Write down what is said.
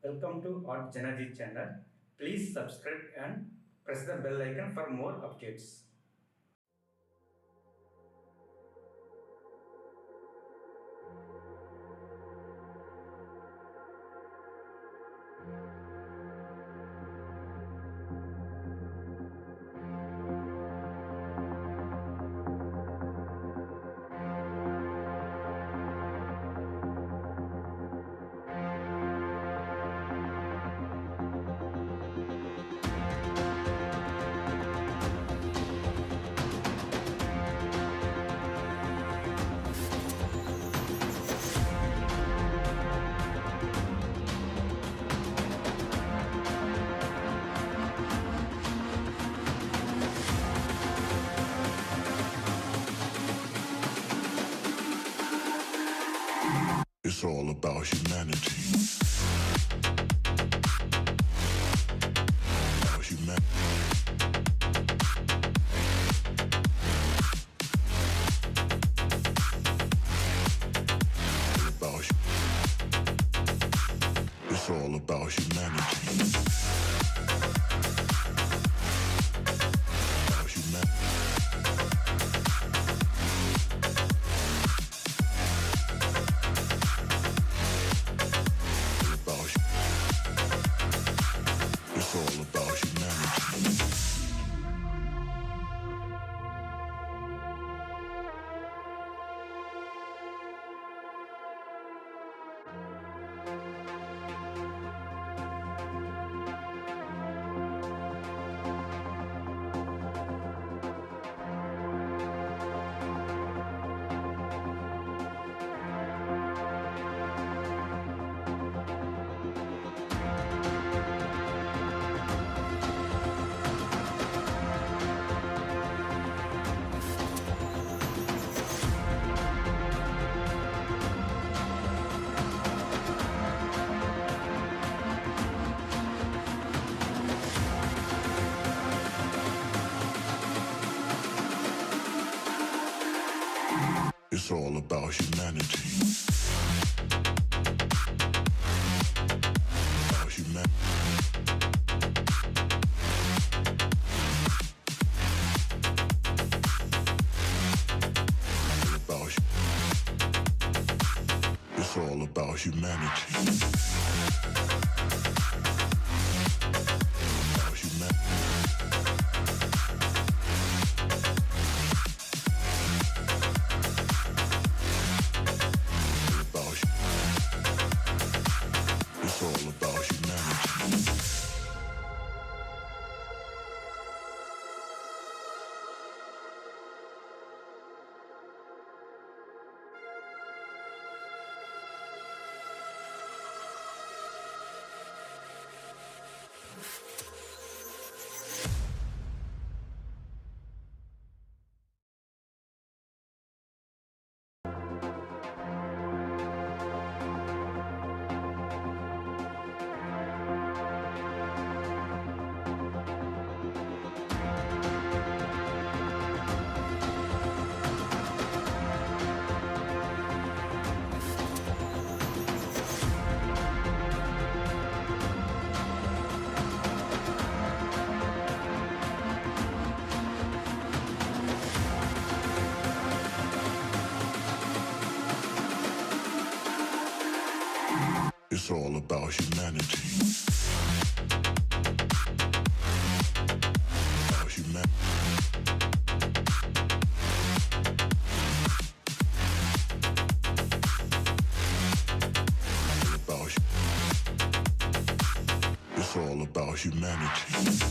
Welcome to JanaG channel. Please subscribe and press the bell icon for more updates. It's all about humanity. About humanity. It's all about humanity. About humanity. It's all about humanity. It's all about humanity. About humanity. It's all about humanity. About humanity. It's all about humanity. It's all about humanity. About humanity. It's all about humanity.